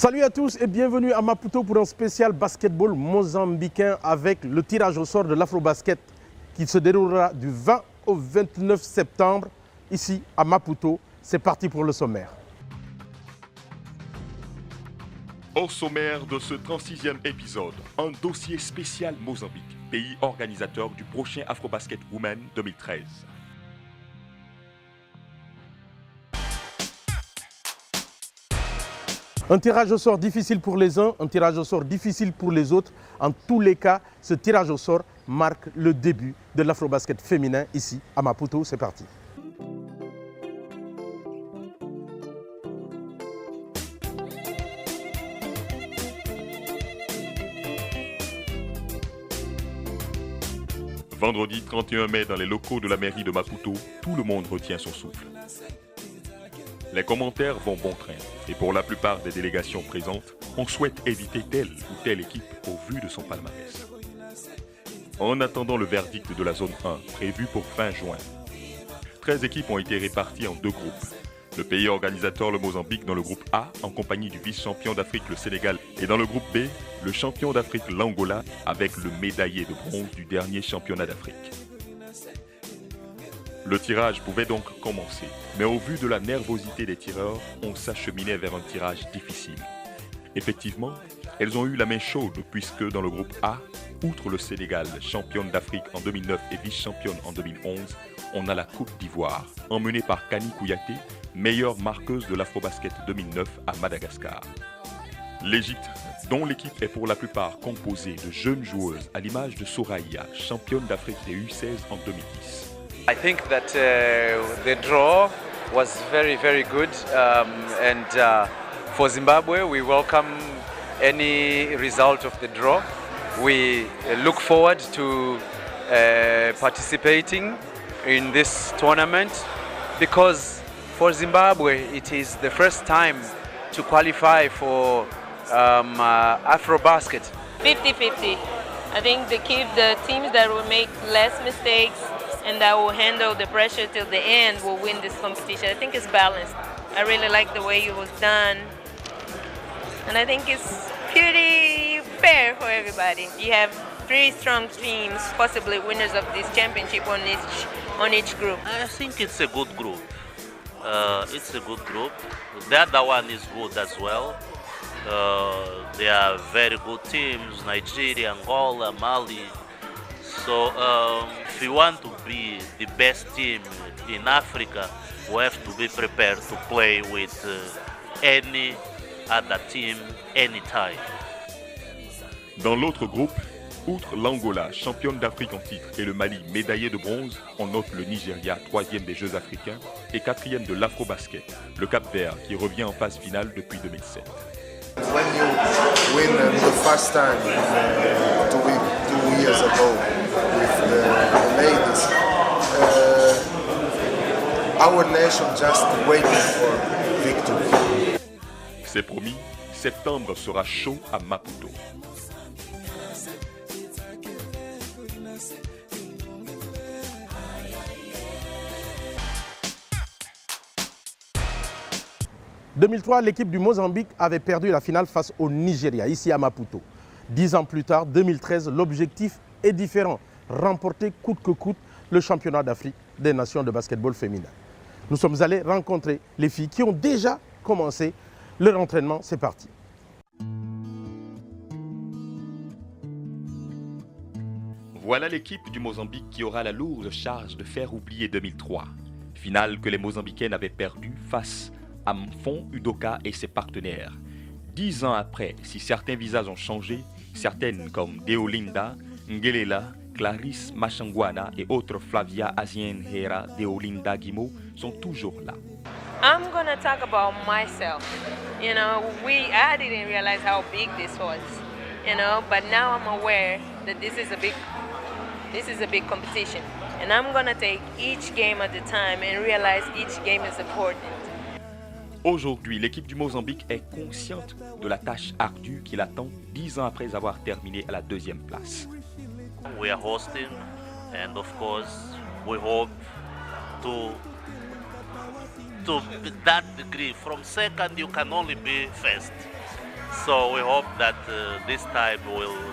Salut à tous et bienvenue à Maputo pour un spécial basketball mozambicain avec le tirage au sort de l'Afrobasket qui se déroulera du 20 au 29 septembre ici à Maputo. C'est parti pour le sommaire. Au sommaire de ce 36e épisode, un dossier spécial Mozambique, pays organisateur du prochain Afrobasket Women 2013. Un tirage au sort difficile pour les uns, un tirage au sort difficile pour les autres. En tous les cas, ce tirage au sort marque le début de l'Afrobasket féminin ici à Maputo. C'est parti. Vendredi 31 mai dans les locaux de la mairie de Maputo, tout le monde retient son souffle. Les commentaires vont bon train et pour la plupart des délégations présentes, on souhaite éviter telle ou telle équipe au vu de son palmarès. En attendant le verdict de la zone 1 prévu pour fin juin, 13 équipes ont été réparties en deux groupes. Le pays organisateur, le Mozambique, dans le groupe A, en compagnie du vice-champion d'Afrique, le Sénégal, et dans le groupe B, le champion d'Afrique, l'Angola, avec le médaillé de bronze du dernier championnat d'Afrique. Le tirage pouvait donc commencer, mais au vu de la nervosité des tireurs, on s'acheminait vers un tirage difficile. Effectivement, elles ont eu la main chaude puisque dans le groupe A, outre le Sénégal, championne d'Afrique en 2009 et vice-championne en 2011, on a la Côte d'Ivoire, emmenée par Kani Kouyaté, meilleure marqueuse de l'Afrobasket 2009 à Madagascar. L'Égypte, dont l'équipe est pour la plupart composée de jeunes joueuses à l'image de Soraya, championne d'Afrique des U16 en 2010. I think that the draw was very good and for Zimbabwe we welcome any result of the draw. We look forward to participating in this tournament because for Zimbabwe it is the first time to qualify for Afrobasket. 50-50. I think the teams that will make less mistakes and that will handle the pressure till the end will win this competition. I think it's balanced. I really like the way it was done. And I think it's pretty fair for everybody. You have three strong teams, possibly winners of this championship on each group. I think it's a good group. It's a good group. The other one is good as well. They are very good teams, Nigeria, Angola, Mali. So if we want to be the best team in Africa, we have to be prepared to play with any other team anytime. Dans l'autre groupe, outre l'Angola, championne d'Afrique en titre, et le Mali, médaillé de bronze, on note le Nigeria, 3e des Jeux africains, et 4e de l'Afrobasket, le Cap-Vert, qui revient en phase finale depuis 2007. When you win the first time 2 years ago with the ladies, our nation just waiting for victory. C'est promis, septembre sera chaud à Maputo. En 2003, l'équipe du Mozambique avait perdu la finale face au Nigeria, ici à Maputo. 10 ans plus tard, 2013, l'objectif est différent. Remporter coûte que coûte le championnat d'Afrique des nations de basketball féminin. Nous sommes allés rencontrer les filles qui ont déjà commencé leur entraînement. C'est parti. Voilà l'équipe du Mozambique qui aura la lourde charge de faire oublier 2003. Finale que les Mozambicaines avaient perdue face à Mfon Udoka et ses partenaires. 10 ans après, si certains visages ont changé, certaines comme Deolinda, Ngelela, Clarisse Machangwana et autres Flavia Azienhera, Deolinda Guimo sont toujours là. I'm gonna talk about myself. You know, I didn't realize how big this was. You know, but now I'm aware that this is a big competition, and I'm gonna take each game at a time and realize each game is important. Aujourd'hui, l'équipe du Mozambique est consciente de la tâche ardue qui l'attend 10 ans après avoir terminé à la 2e place. We are hosting and of course we hope to that degree. From second you can only be first. So we hope that this time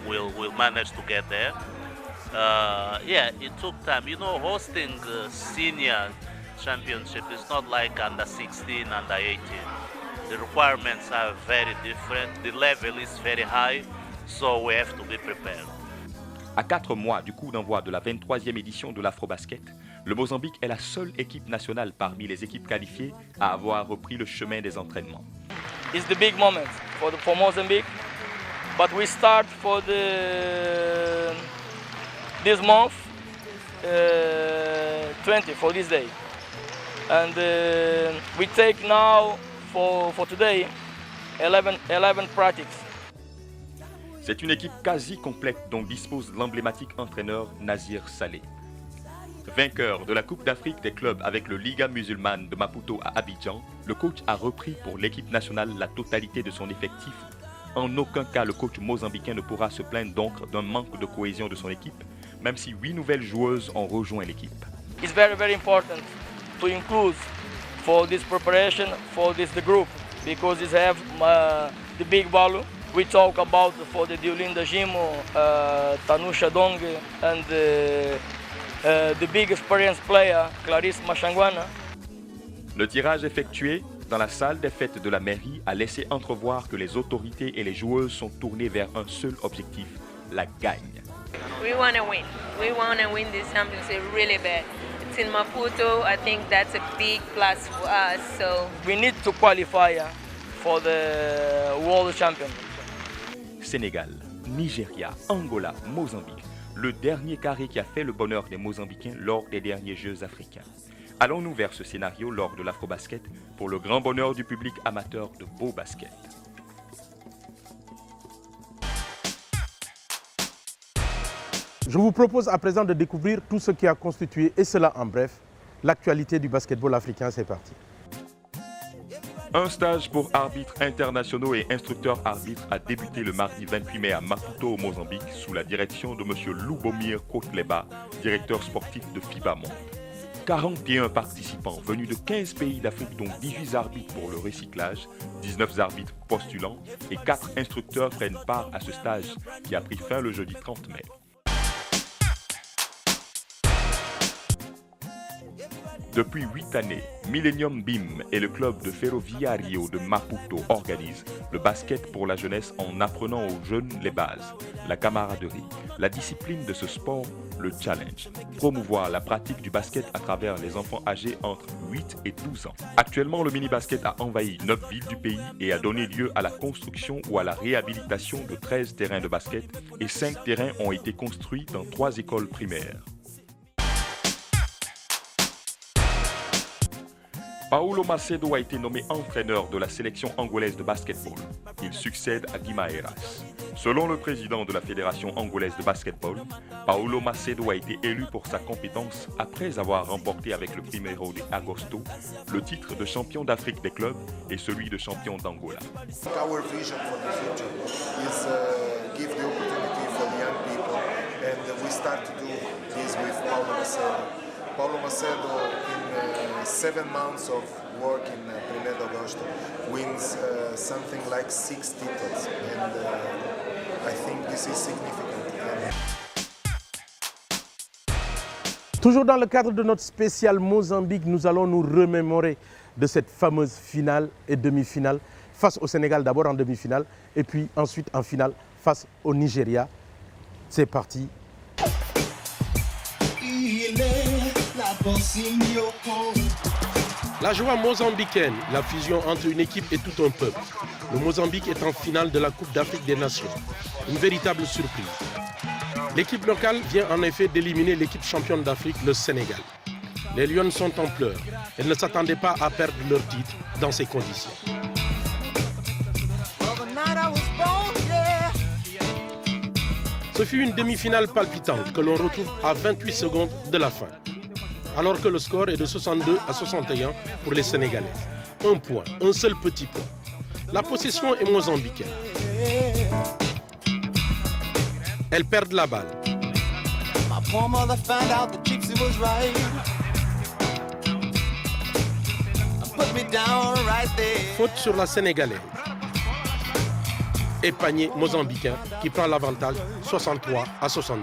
we'll manage to get there. Yeah, it took time. You know, hosting senior championship is not like under 16, under 18. The requirements are very different. The level is very high, so we have to be prepared. À 4 mois du coup d'envoi de la 23e édition de l'Afrobasket, le Mozambique est la seule équipe nationale parmi les équipes qualifiées à avoir repris le chemin des entraînements. It's the big moment for Mozambique, but we start for this month 20 for this day, and we take now for today 11 practice. C'est une équipe quasi complète dont dispose l'emblématique entraîneur Nazir Saleh. Vainqueur de la Coupe d'Afrique des clubs avec le Liga musulmane de Maputo à Abidjan, le coach a repris pour l'équipe nationale la totalité de son effectif. En aucun cas le coach mozambicain ne pourra se plaindre donc d'un manque de cohésion de son équipe, même si 8 nouvelles joueuses ont rejoint l'équipe. It's very, very important to include for this preparation, for the group, because it have the big value. We talk about for the Diolinda Gimo, Tanusha Dong, and the big experienced player, Clarisse Machangwana. Le tirage effectué dans la salle des fêtes de la mairie a laissé entrevoir que les autorités et les joueuses sont tournées vers un seul objectif, la gagne. We want to win. We want to win this championship really bad. It's in Maputo. I think that's a big plus for us. So we need to qualify for the world champion. Sénégal, Nigeria, Angola, Mozambique. Le dernier carré qui a fait le bonheur des Mozambicains lors des derniers Jeux africains. Allons-nous vers ce scénario lors de l'Afrobasket pour le grand bonheur du public amateur de beau basket. Je vous propose à présent de découvrir tout ce qui a constitué, et cela en bref, l'actualité du basketball africain. C'est parti. Un stage pour arbitres internationaux et instructeurs arbitres a débuté le mardi 28 mai à Maputo au Mozambique sous la direction de M. Lubomir Kotleba, directeur sportif de FIBA Monde. 41 participants venus de 15 pays d'Afrique dont 18 arbitres pour le recyclage, 19 arbitres postulants et 4 instructeurs prennent part à ce stage qui a pris fin le jeudi 30 mai. Depuis 8 années, Millennium Beam et le club de Ferroviario de Maputo organisent le basket pour la jeunesse en apprenant aux jeunes les bases, la camaraderie, la discipline de ce sport, le challenge. Promouvoir la pratique du basket à travers les enfants âgés entre 8 et 12 ans. Actuellement, le mini-basket a envahi 9 villes du pays et a donné lieu à la construction ou à la réhabilitation de 13 terrains de basket et 5 terrains ont été construits dans 3 écoles primaires. Paulo Macedo a été nommé entraîneur de la sélection angolaise de basketball. Il succède à Guimarães. Selon le président de la Fédération angolaise de basketball, Paulo Macedo a été élu pour sa compétence après avoir remporté avec le Primeiro de Agosto le titre de champion d'Afrique des clubs et celui de champion d'Angola. Our vision for the future is give the opportunity for the young people, and we start to do this with Paulo Macedo. Paulo Macedo, in 7 months of work in Primeiro de Agosto, wins something like 6 titles, and I think this is significant. Toujours dans le cadre de notre spécial Mozambique, nous allons nous remémorer de cette fameuse finale et demi-finale face au Sénégal, d'abord en demi-finale, et puis ensuite en finale face au Nigeria. C'est parti. La joie mozambicaine, la fusion entre une équipe et tout un peuple. Le Mozambique est en finale de la Coupe d'Afrique des Nations. Une véritable surprise. L'équipe locale vient en effet d'éliminer l'équipe championne d'Afrique, le Sénégal. Les Lions sont en pleurs. Elles ne s'attendaient pas à perdre leur titre dans ces conditions. Ce fut une demi-finale palpitante que l'on retrouve à 28 secondes de la fin. Alors que le score est de 62 à 61 pour les Sénégalais. Un point, un seul petit point. La possession est mozambicaine. Elles perdent la balle. Faute sur la Sénégalaise. et panier mozambicain qui prend l'avantage 63-62.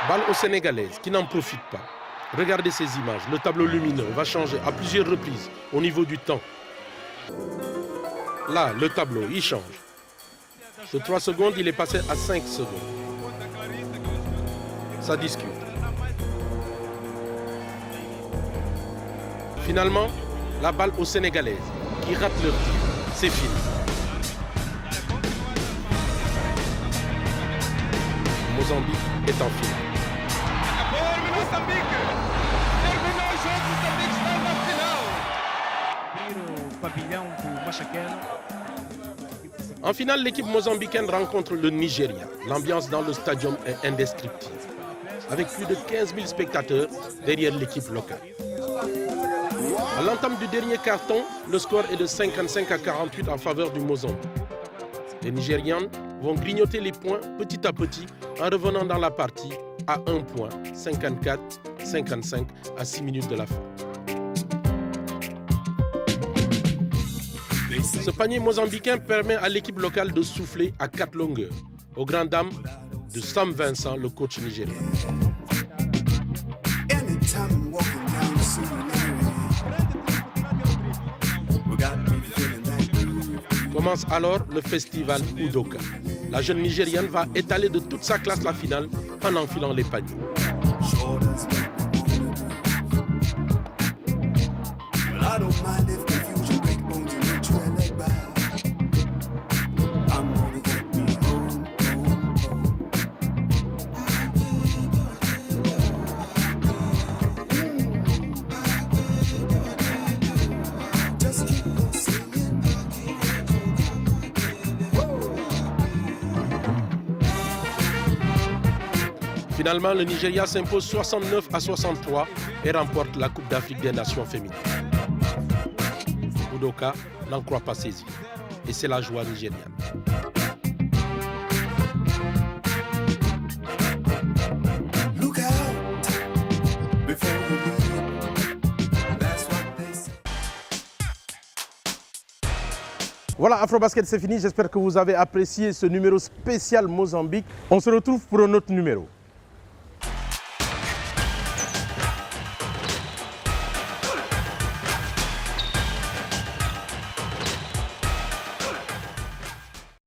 Balle aux Sénégalaises qui n'en profitent pas. Regardez ces images, le tableau lumineux va changer à plusieurs reprises au niveau du temps. Là, le tableau, il change. De 3 secondes, il est passé à 5 secondes. Ça discute. Finalement, la balle aux Sénégalaises qui ratent leur tir. C'est fini. Mozambique est en finale. En finale, l'équipe mozambicaine rencontre le Nigeria. L'ambiance dans le stadium est indescriptible, avec plus de 15 000 spectateurs derrière l'équipe locale. À l'entame du dernier carton, le score est de 55-48 en faveur du Mozambique. Les Nigérians vont grignoter les points petit à petit en revenant dans la partie à 1 point, 54-55 à 6 minutes de la fin. Ce panier mozambicain permet à l'équipe locale de souffler à 4 longueurs, aux grandes dames de Sam Vincent, le coach nigérien. Commence alors le festival Udoka. La jeune Nigérienne va étaler de toute sa classe la finale en enfilant les paniers. Finalement, le Nigeria s'impose 69-63 et remporte la Coupe d'Afrique des Nations féminines. Udoka n'en croit pas ses yeux et c'est la joie nigériane. Voilà, Afrobasket, c'est fini. J'espère que vous avez apprécié ce numéro spécial Mozambique. On se retrouve pour un autre numéro.